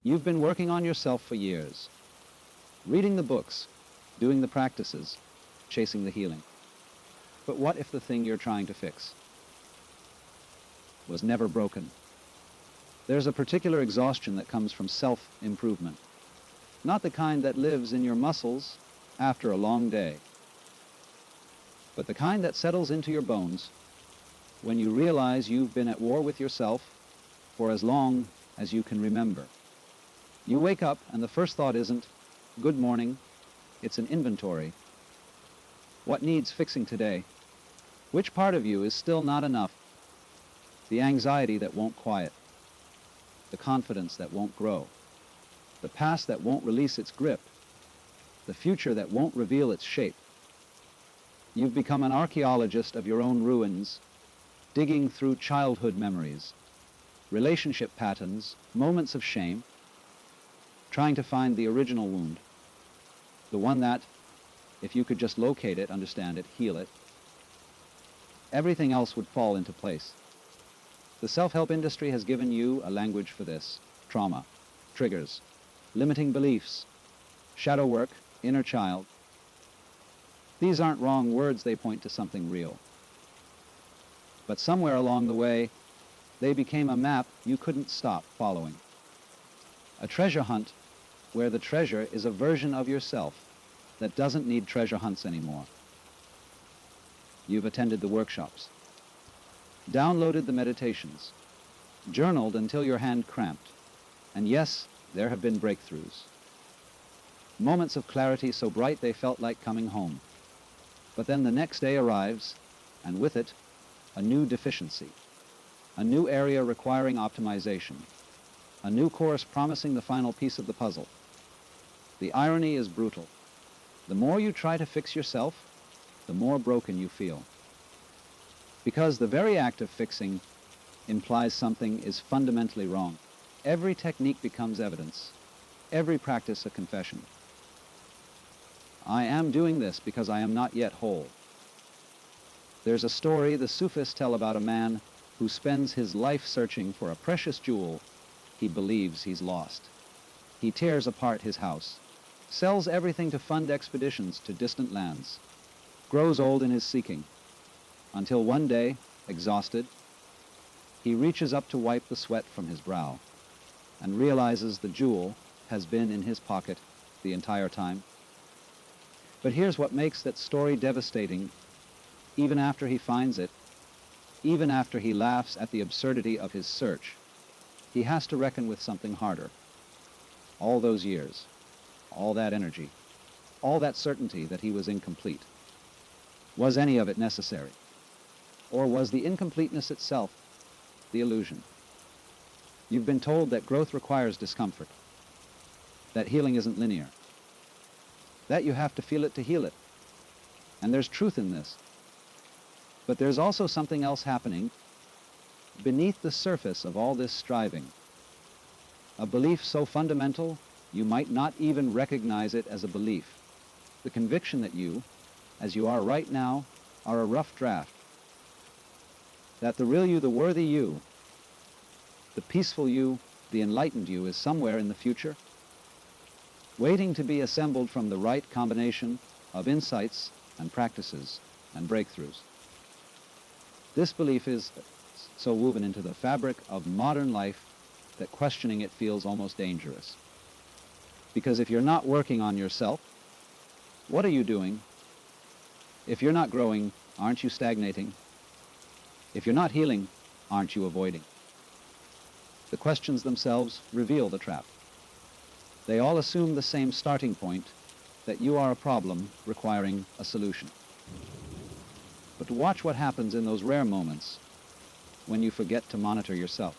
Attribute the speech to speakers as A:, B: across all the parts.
A: You've been working on yourself for years, reading the books, doing the practices, chasing the healing. But what if the thing you're trying to fix was never broken? There's a particular exhaustion that comes from self-improvement, not the kind that lives in your muscles after a long day, but the kind that settles into your bones when you realize you've been at war with yourself for as long as you can remember. You wake up and the first thought isn't, "Good morning," it's an inventory. What needs fixing today? Which part of you is still not enough? The anxiety that won't quiet, the confidence that won't grow, the past that won't release its grip, the future that won't reveal its shape. You've become an archaeologist of your own ruins, digging through childhood memories, relationship patterns, moments of shame, trying to find the original wound, the one that, if you could just locate it, understand it, heal it, everything else would fall into place. The self-help industry has given you a language for this: trauma, triggers, limiting beliefs, shadow work, inner child. These aren't wrong words, they point to something real. But somewhere along the way, they became a map you couldn't stop following. A treasure hunt where the treasure is a version of yourself that doesn't need treasure hunts anymore. You've attended the workshops, downloaded the meditations, journaled until your hand cramped, and yes, there have been breakthroughs. Moments of clarity so bright they felt like coming home. But then the next day arrives, and with it, a new deficiency, a new area requiring optimization, a new course promising the final piece of the puzzle. The irony is brutal. The more you try to fix yourself, the more broken you feel. Because the very act of fixing implies something is fundamentally wrong. Every technique becomes evidence, every practice a confession. I am doing this because I am not yet whole. There's a story the Sufis tell about a man who spends his life searching for a precious jewel he believes he's lost. He tears apart his house, sells everything to fund expeditions to distant lands, grows old in his seeking, until one day, exhausted, he reaches up to wipe the sweat from his brow and realizes the jewel has been in his pocket the entire time. But here's what makes that story devastating. Even after he finds it, even after he laughs at the absurdity of his search, he has to reckon with something harder. All those years, all that energy, all that certainty that he was incomplete. Was any of it necessary? Or was the incompleteness itself the illusion? You've been told that growth requires discomfort, that healing isn't linear, that you have to feel it to heal it. And there's truth in this. But there's also something else happening beneath the surface of all this striving. A belief so fundamental you might not even recognize it as a belief. The conviction that you, as you are right now, are a rough draft. That the real you, the worthy you, the peaceful you, the enlightened you is somewhere in the future, waiting to be assembled from the right combination of insights and practices and breakthroughs. This belief is so woven into the fabric of modern life that questioning it feels almost dangerous. Because if you're not working on yourself, what are you doing? If you're not growing, aren't you stagnating? If you're not healing, aren't you avoiding? The questions themselves reveal the trap. They all assume the same starting point, that you are a problem requiring a solution. But watch what happens in those rare moments when you forget to monitor yourself.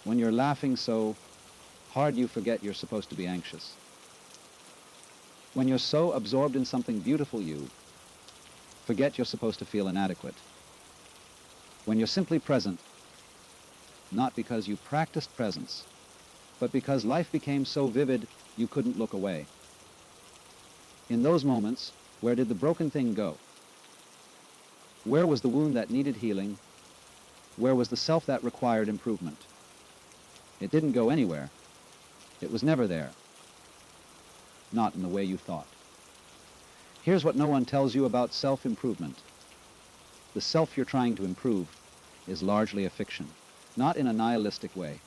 A: When you're laughing so hard you forget you're supposed to be anxious. When you're so absorbed in something beautiful you forget you're supposed to feel inadequate. When you're simply present, not because you practiced presence, but because life became so vivid you couldn't look away. In those moments, where did the broken thing go? Where was the wound that needed healing? Where was the self that required improvement? It didn't go anywhere. It was never there. Not in the way you thought. Here's what no one tells you about self-improvement. The self you're trying to improve is largely a fiction, not in a nihilistic way,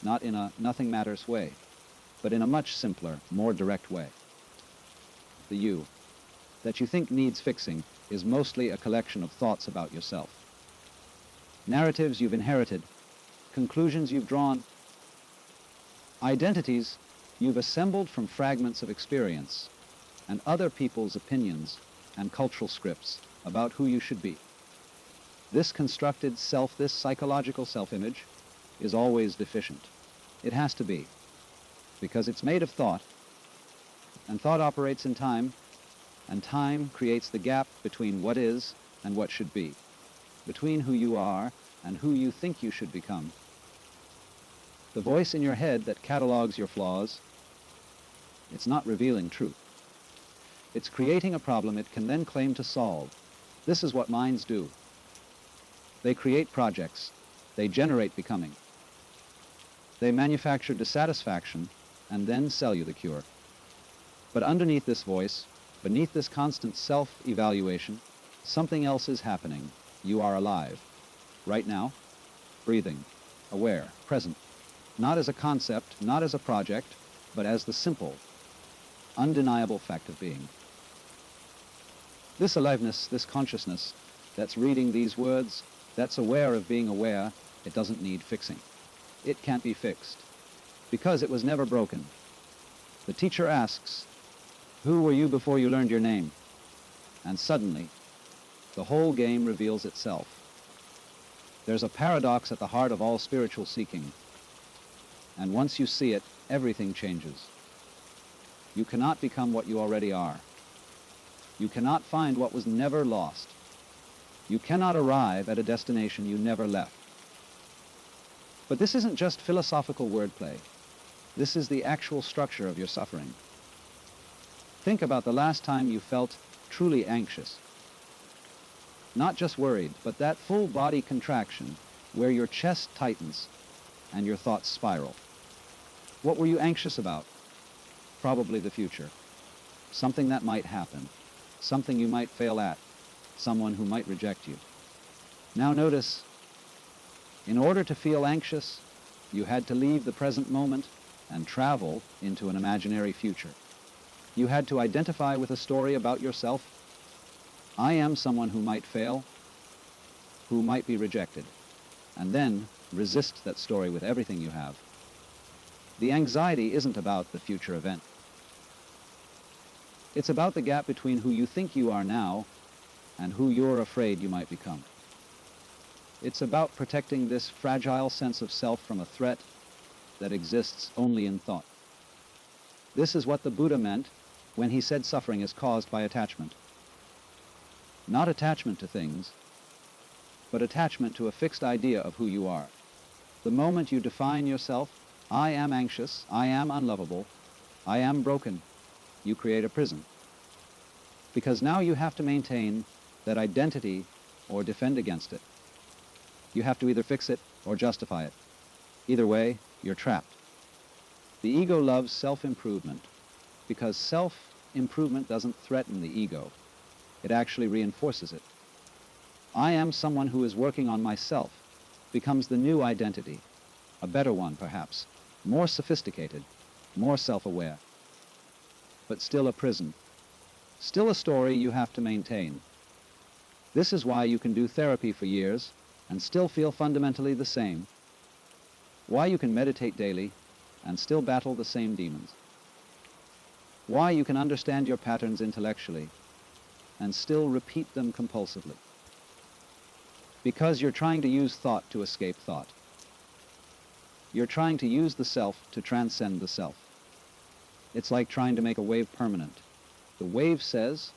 A: not in a nothing matters way, but in a much simpler, more direct way. The you that you think needs fixing is mostly a collection of thoughts about yourself. Narratives you've inherited, conclusions you've drawn, identities you've assembled from fragments of experience and other people's opinions and cultural scripts about who you should be. This constructed self, this psychological self-image, is always deficient. It has to be, because it's made of thought, and thought operates in time, and time creates the gap between what is and what should be, between who you are and who you think you should become. The voice in your head that catalogs your flaws, it's not revealing truth. It's creating a problem it can then claim to solve. This is what minds do. They create projects. They generate becoming. They manufacture dissatisfaction and then sell you the cure. But underneath this voice, beneath this constant self-evaluation, something else is happening. You are alive. Right now, breathing, aware, present. Not as a concept, not as a project, but as the simple, undeniable fact of being. This aliveness, this consciousness, that's reading these words, that's aware of being aware, it doesn't need fixing. It can't be fixed, because it was never broken. The teacher asks, "Who were you before you learned your name?" And suddenly, the whole game reveals itself. There's a paradox at the heart of all spiritual seeking, and once you see it, everything changes. You cannot become what you already are. You cannot find what was never lost. You cannot arrive at a destination you never left. But this isn't just philosophical wordplay. This is the actual structure of your suffering. Think about the last time you felt truly anxious. Not just worried, but that full body contraction where your chest tightens and your thoughts spiral. What were you anxious about? Probably the future. Something that might happen. Something you might fail at. Someone who might reject you. Now notice, in order to feel anxious, you had to leave the present moment and travel into an imaginary future. You had to identify with a story about yourself. I am someone who might fail, who might be rejected, and then resist that story with everything you have. The anxiety isn't about the future event. It's about the gap between who you think you are now and who you're afraid you might become. It's about protecting this fragile sense of self from a threat that exists only in thought. This is what the Buddha meant when he said suffering is caused by attachment. Not attachment to things, but attachment to a fixed idea of who you are. The moment you define yourself, I am anxious, I am unlovable, I am broken, you create a prison. Because now you have to maintain that identity or defend against it. You have to either fix it or justify it. Either way, you're trapped. The ego loves self-improvement because self-improvement doesn't threaten the ego. It actually reinforces it. I am someone who is working on myself becomes the new identity, a better one perhaps, more sophisticated, more self-aware, but still a prison, still a story you have to maintain. This is why you can do therapy for years and still feel fundamentally the same, why you can meditate daily and still battle the same demons, why you can understand your patterns intellectually and still repeat them compulsively. Because you're trying to use thought to escape thought. You're trying to use the self to transcend the self. It's like trying to make a wave permanent. The wave says,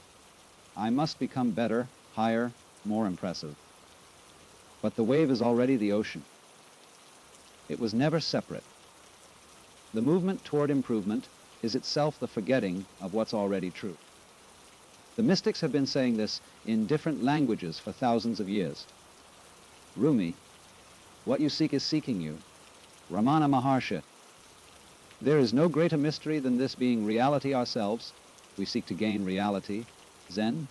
A: I must become better, higher, more impressive. But the wave is already the ocean. It was never separate. The movement toward improvement is itself the forgetting of what's already true. The mystics have been saying this in different languages for thousands of years. Rumi, what you seek is seeking you. Ramana Maharshi, There is no greater mystery than this being reality ourselves. We seek to gain reality. Zen.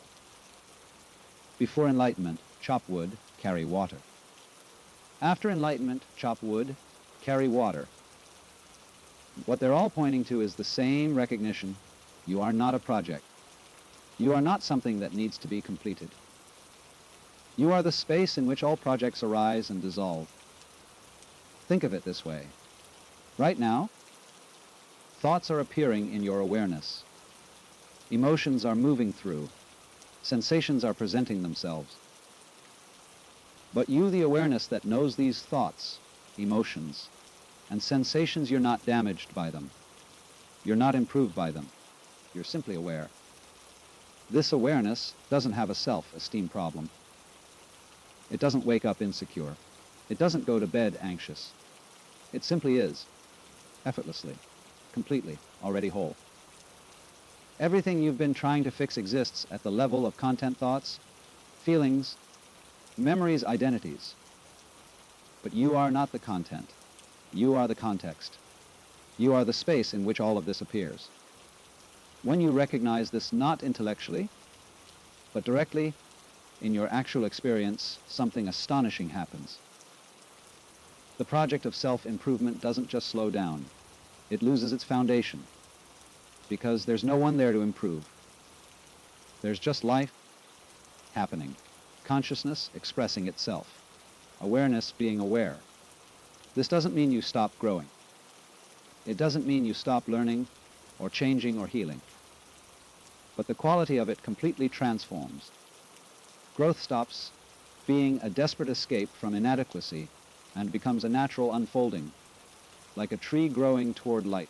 A: Before enlightenment, chop wood, carry water. After enlightenment, chop wood, carry water. What they're all pointing to is the same recognition. You are not a project. You are not something that needs to be completed. You are the space in which all projects arise and dissolve. Think of it this way. Right now, thoughts are appearing in your awareness. Emotions are moving through. Sensations are presenting themselves. But you, the awareness that knows these thoughts, emotions, and sensations, you're not damaged by them. You're not improved by them. You're simply aware. This awareness doesn't have a self-esteem problem. It doesn't wake up insecure. It doesn't go to bed anxious. It simply is, effortlessly, completely, already whole. Everything you've been trying to fix exists at the level of content thoughts, feelings, memories, identities. But you are not the content. You are the context. You are the space in which all of this appears. When you recognize this not intellectually, but directly in your actual experience, something astonishing happens. The project of self-improvement doesn't just slow down. It loses its foundation, because there's no one there to improve. There's just life happening, consciousness expressing itself, awareness being aware. This doesn't mean you stop growing. It doesn't mean you stop learning or changing or healing. But the quality of it completely transforms. Growth stops being a desperate escape from inadequacy and becomes a natural unfolding, like a tree growing toward light.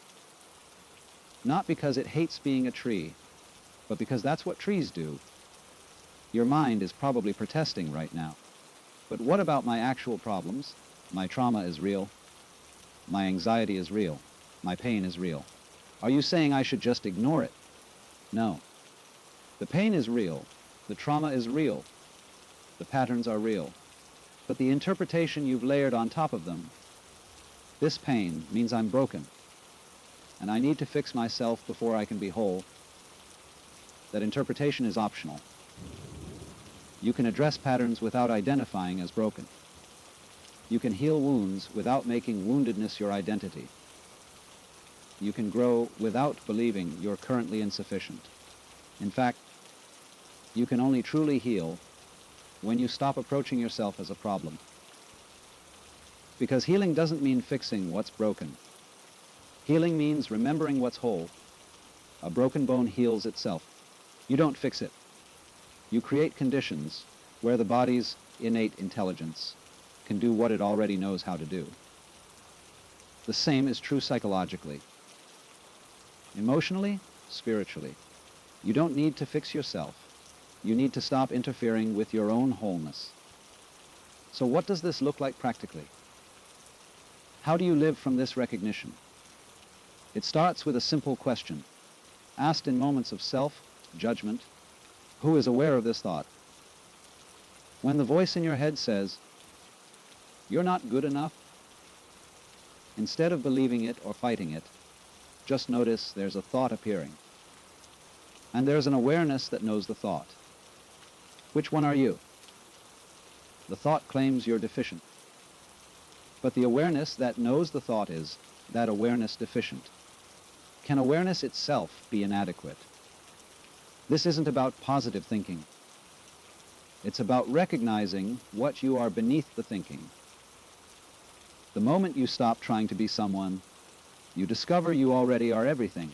A: Not because it hates being a tree, but because that's what trees do. Your mind is probably protesting right now. But what about my actual problems? My trauma is real. My anxiety is real. My pain is real. Are you saying I should just ignore it? No. The pain is real. The trauma is real. The patterns are real. But the interpretation you've layered on top of them, this pain means I'm broken, and I need to fix myself before I can be whole. That interpretation is optional. You can address patterns without identifying as broken. You can heal wounds without making woundedness your identity. You can grow without believing you're currently insufficient. In fact, you can only truly heal when you stop approaching yourself as a problem. Because healing doesn't mean fixing what's broken. Healing means remembering what's whole. A broken bone heals itself. You don't fix it. You create conditions where the body's innate intelligence can do what it already knows how to do. The same is true psychologically. Emotionally, spiritually. You don't need to fix yourself. You need to stop interfering with your own wholeness. So what does this look like practically? How do you live from this recognition? It starts with a simple question, asked in moments of self-judgment. Who is aware of this thought? When the voice in your head says, "You're not good enough," instead of believing it or fighting it, just notice there's a thought appearing. And there's an awareness that knows the thought. Which one are you? The thought claims you're deficient. But the awareness that knows the thought is that awareness deficient. Can awareness itself be inadequate? This isn't about positive thinking. It's about recognizing what you are beneath the thinking. The moment you stop trying to be someone, you discover you already are everything.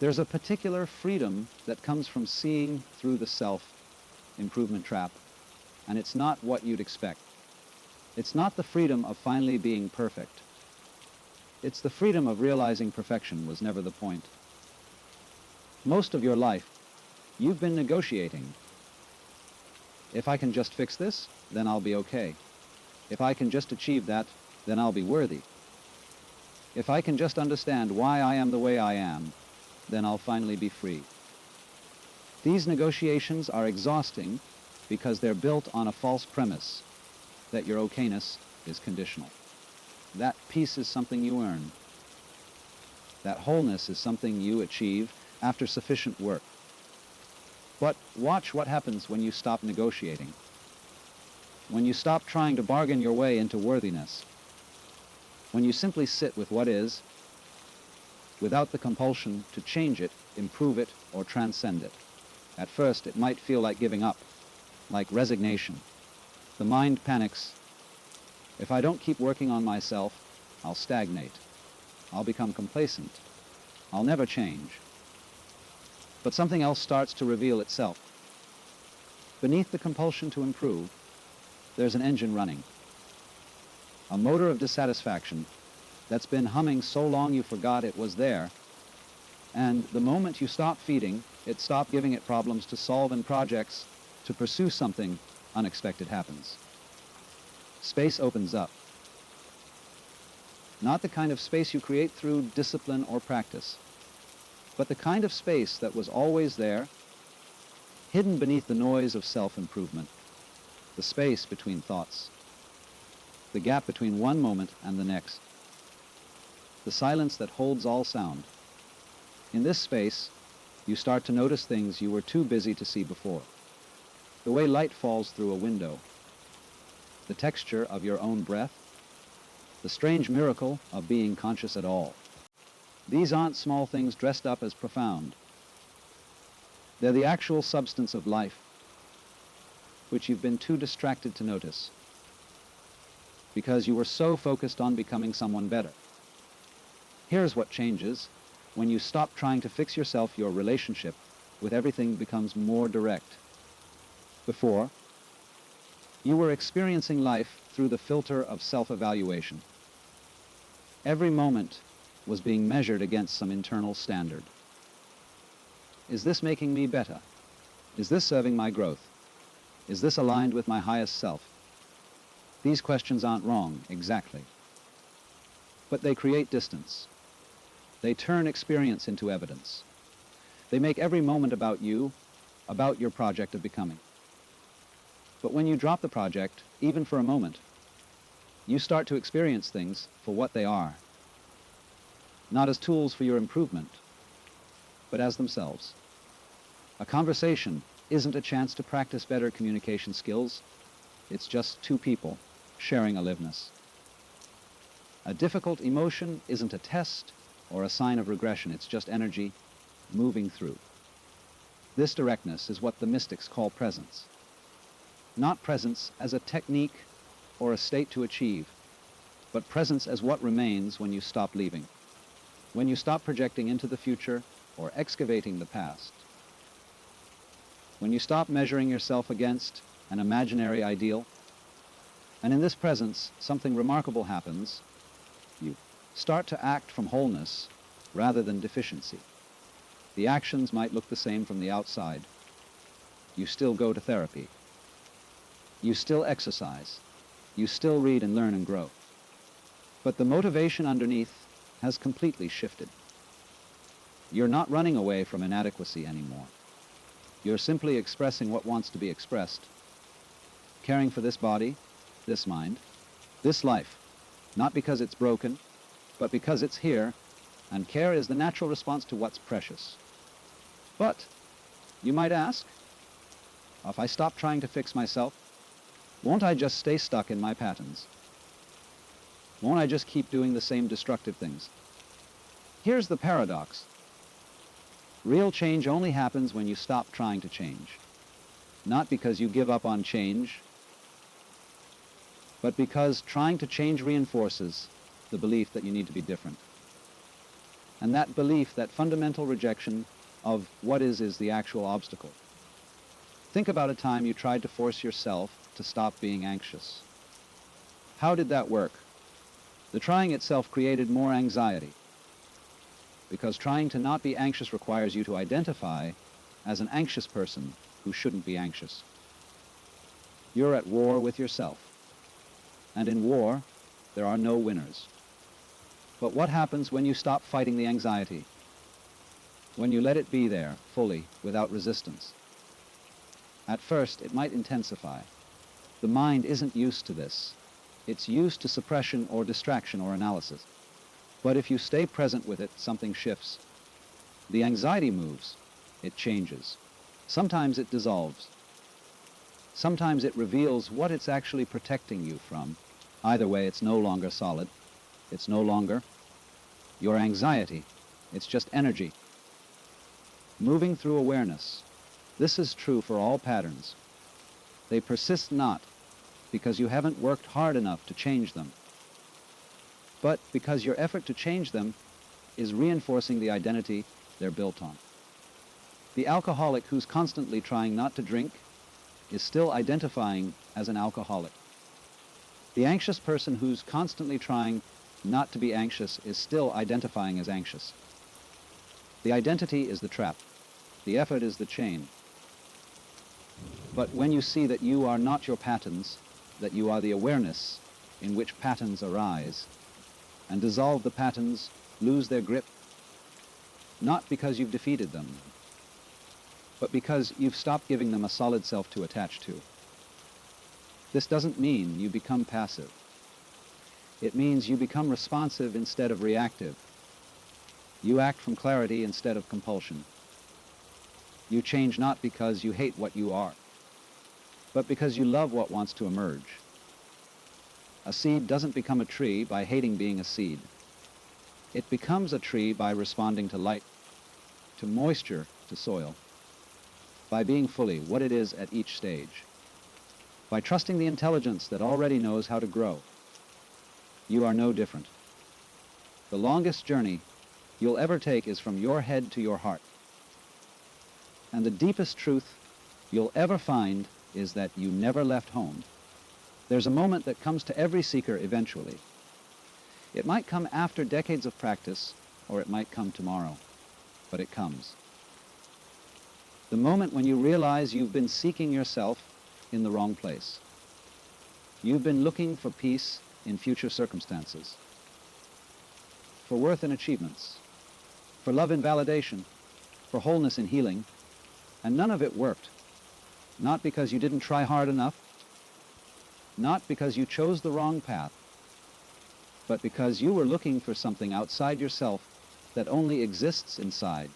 A: There's a particular freedom that comes from seeing through the self-improvement trap, and it's not what you'd expect. It's not the freedom of finally being perfect. It's the freedom of realizing perfection was never the point. Most of your life, you've been negotiating. If I can just fix this, then I'll be okay. If I can just achieve that, then I'll be worthy. If I can just understand why I am the way I am, then I'll finally be free. These negotiations are exhausting because they're built on a false premise that your okayness is conditional. That peace is something you earn. That wholeness is something you achieve after sufficient work. But watch what happens when you stop negotiating. When you stop trying to bargain your way into worthiness. When you simply sit with what is, without the compulsion to change it, improve it, or transcend it. At first, it might feel like giving up, like resignation. The mind panics. If I don't keep working on myself, I'll stagnate. I'll become complacent. I'll never change. But something else starts to reveal itself. Beneath the compulsion to improve, there's an engine running. A motor of dissatisfaction that's been humming so long you forgot it was there. And the moment you stop feeding, it stopped giving it problems to solve and projects to pursue something, unexpected happens. Space opens up. Not the kind of space you create through discipline or practice, but the kind of space that was always there, hidden beneath the noise of self-improvement, the space between thoughts, the gap between one moment and the next, the silence that holds all sound. In this space, you start to notice things you were too busy to see before. The way light falls through a window, the texture of your own breath, the strange miracle of being conscious at all. These aren't small things dressed up as profound. They're the actual substance of life, which you've been too distracted to notice, because you were so focused on becoming someone better. Here's what changes. When you stop trying to fix yourself, your relationship with everything becomes more direct. Before, you were experiencing life through the filter of self-evaluation. Every moment was being measured against some internal standard. Is this making me better? Is this serving my growth? Is this aligned with my highest self? These questions aren't wrong, exactly. But they create distance. They turn experience into evidence. They make every moment about you, about your project of becoming. But when you drop the project, even for a moment, you start to experience things for what they are. Not as tools for your improvement, but as themselves. A conversation isn't a chance to practice better communication skills. It's just two people sharing a liveness. A difficult emotion isn't a test or a sign of regression. It's just energy moving through. This directness is what the mystics call presence. Not presence as a technique or a state to achieve, but presence as what remains when you stop leaving, when you stop projecting into the future or excavating the past, when you stop measuring yourself against an imaginary ideal. And in this presence, something remarkable happens. You start to act from wholeness rather than deficiency. The actions might look the same from the outside. You still go to therapy. You still exercise. You still read and learn and grow. But the motivation underneath has completely shifted. You're not running away from inadequacy anymore. You're simply expressing what wants to be expressed. Caring for this body, this mind, this life, not because it's broken, but because it's here, and care is the natural response to what's precious. But, you might ask, if I stop trying to fix myself, won't I just stay stuck in my patterns? Won't I just keep doing the same destructive things? Here's the paradox. Real change only happens when you stop trying to change. Not because you give up on change, but because trying to change reinforces the belief that you need to be different. And that belief, that fundamental rejection of what is the actual obstacle. Think about a time you tried to force yourself to stop being anxious. How did that work? The trying itself created more anxiety, because trying to not be anxious requires you to identify as an anxious person who shouldn't be anxious. You're at war with yourself, and in war, there are no winners. But what happens when you stop fighting the anxiety? When you let it be there, fully, without resistance? At first, it might intensify. The mind isn't used to this. It's used to suppression or distraction or analysis. But if you stay present with it, something shifts. The anxiety moves. It changes. Sometimes it dissolves. Sometimes it reveals what it's actually protecting you from. Either way, it's no longer solid. It's no longer your anxiety. It's just energy. Moving through awareness. This is true for all patterns. They persist not because you haven't worked hard enough to change them, but because your effort to change them is reinforcing the identity they're built on. The alcoholic who's constantly trying not to drink is still identifying as an alcoholic. The anxious person who's constantly trying not to be anxious is still identifying as anxious. The identity is the trap. The effort is the chain. But when you see that you are not your patterns, that you are the awareness in which patterns arise, and dissolve the patterns, lose their grip, not because you've defeated them, but because you've stopped giving them a solid self to attach to. This doesn't mean you become passive. It means you become responsive instead of reactive. You act from clarity instead of compulsion. You change not because you hate what you are, but because you love what wants to emerge. A seed doesn't become a tree by hating being a seed. It becomes a tree by responding to light, to moisture, to soil, by being fully what it is at each stage, by trusting the intelligence that already knows how to grow. You are no different. The longest journey you'll ever take is from your head to your heart. And the deepest truth you'll ever find is that you never left home. There's a moment that comes to every seeker eventually. It might come after decades of practice, or it might come tomorrow, but it comes. The moment when you realize you've been seeking yourself in the wrong place. You've been looking for peace in future circumstances, for worth in achievements, for love in validation, for wholeness in healing, and none of it worked. Not because you didn't try hard enough, not because you chose the wrong path, but because you were looking for something outside yourself that only exists inside.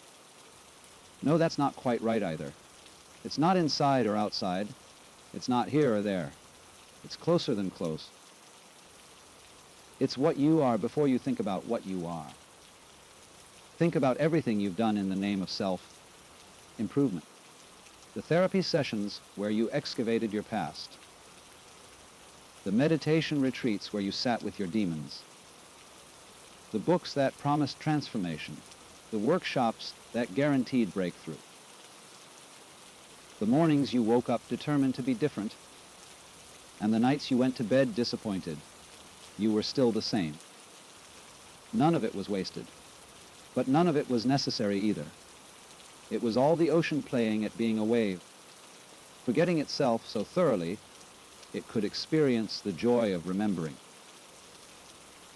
A: No, that's not quite right either. It's not inside or outside. It's not here or there. It's closer than close. It's what you are before you think about what you are. Think about everything you've done in the name of self-improvement. The therapy sessions where you excavated your past. The meditation retreats where you sat with your demons. The books that promised transformation. The workshops that guaranteed breakthrough. The mornings you woke up determined to be different, and the nights you went to bed disappointed. You were still the same. None of it was wasted, but none of it was necessary either. It was all the ocean playing at being a wave, forgetting itself so thoroughly it could experience the joy of remembering.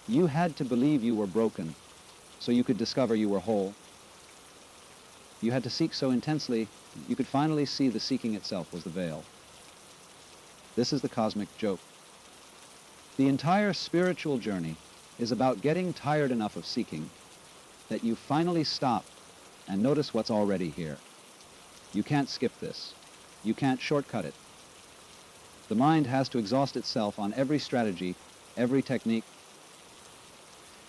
A: You had to believe you were broken so you could discover you were whole. You had to seek so intensely you could finally see the seeking itself was the veil. This is the cosmic joke. The entire spiritual journey is about getting tired enough of seeking that you finally stop and notice what's already here. You can't skip this. You can't shortcut it. The mind has to exhaust itself on every strategy, every technique,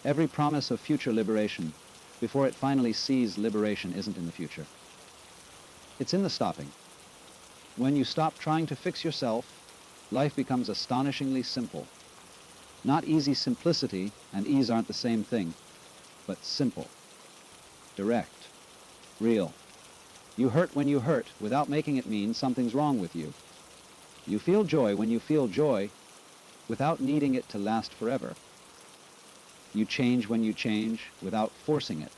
A: every promise of future liberation before it finally sees liberation isn't in the future. It's in the stopping. When you stop trying to fix yourself, life becomes astonishingly simple. Not easy simplicity and ease aren't the same thing, but simple, direct, real. You hurt when you hurt without making it mean something's wrong with you. You feel joy when you feel joy without needing it to last forever. You change when you change without forcing it.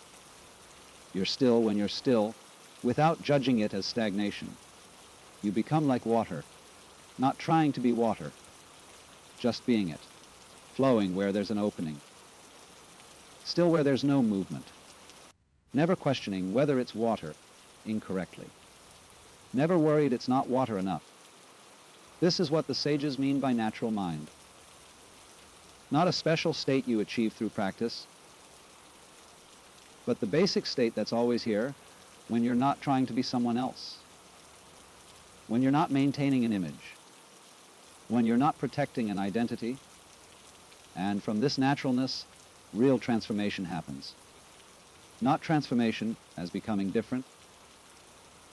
A: You're still when you're still without judging it as stagnation. You become like water, not trying to be water, just being it, flowing where there's an opening, still where there's no movement, never questioning whether it's water incorrectly, never worried it's not water enough. This is what the sages mean by natural mind. Not a special state you achieve through practice, but the basic state that's always here when you're not trying to be someone else, when you're not maintaining an image, when you're not protecting an identity, and from this naturalness, real transformation happens. Not transformation as becoming different,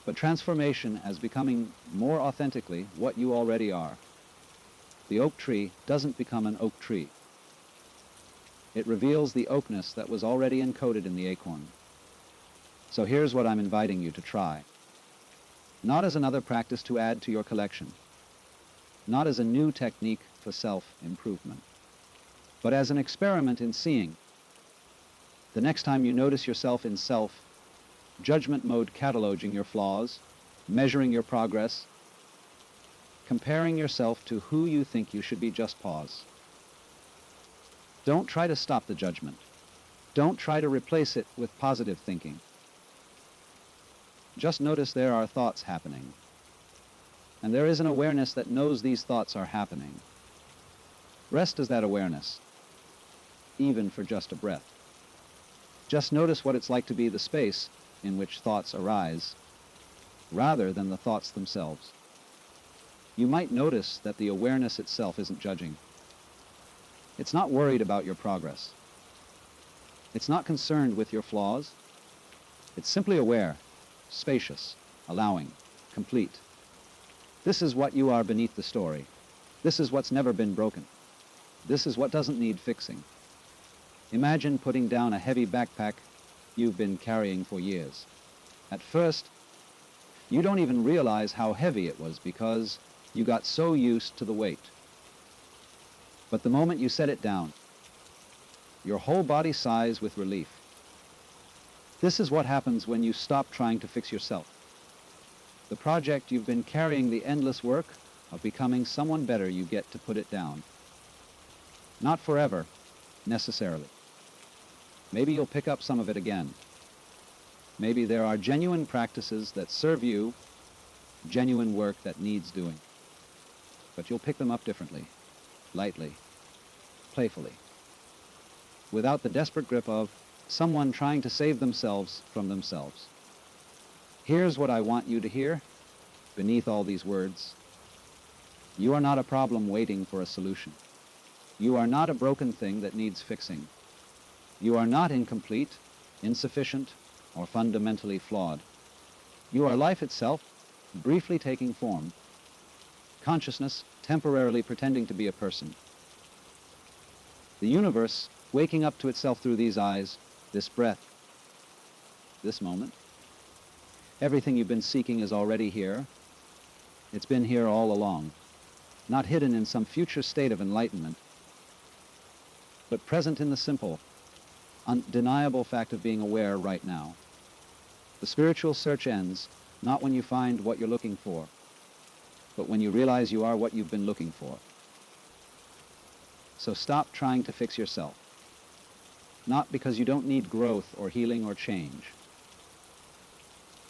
A: but transformation as becoming more authentically what you already are. The oak tree doesn't become an oak tree. It reveals the oakness that was already encoded in the acorn. So here's what I'm inviting you to try. Not as another practice to add to your collection, not as a new technique for self-improvement, but as an experiment in seeing. The next time you notice yourself in self-judgment mode, cataloging your flaws, measuring your progress, comparing yourself to who you think you should be, just pause. Don't try to stop the judgment. Don't try to replace it with positive thinking. Just notice there are thoughts happening. And there is an awareness that knows these thoughts are happening. Rest as that awareness, even for just a breath. Just notice what it's like to be the space in which thoughts arise, rather than the thoughts themselves. You might notice that the awareness itself isn't judging. It's not worried about your progress. It's not concerned with your flaws. It's simply aware, spacious, allowing, complete. This is what you are beneath the story. This is what's never been broken. This is what doesn't need fixing. Imagine putting down a heavy backpack you've been carrying for years. At first, you don't even realize how heavy it was because you got so used to the weight. But the moment you set it down, your whole body sighs with relief. This is what happens when you stop trying to fix yourself. The project you've been carrying, the endless work of becoming someone better, you get to put it down. Not forever, necessarily. Maybe you'll pick up some of it again. Maybe there are genuine practices that serve you, genuine work that needs doing. But you'll pick them up differently, lightly, playfully, without the desperate grip of someone trying to save themselves from themselves. Here's what I want you to hear beneath all these words. You are not a problem waiting for a solution. You are not a broken thing that needs fixing. You are not incomplete, insufficient, or fundamentally flawed. You are life itself, briefly taking form. Consciousness temporarily pretending to be a person. The universe waking up to itself through these eyes, this breath, this moment. Everything you've been seeking is already here. It's been here all along, not hidden in some future state of enlightenment, but present in the simple, undeniable fact of being aware right now. The spiritual search ends not when you find what you're looking for, but when you realize you are what you've been looking for. So stop trying to fix yourself, not because you don't need growth or healing or change,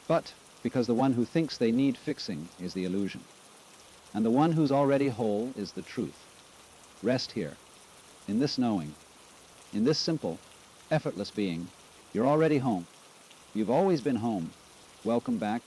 A: but because the one who thinks they need fixing is the illusion, and the one who's already whole is the truth. Rest here, in this knowing, in this simple, effortless being. You're already home. You've always been home. Welcome back.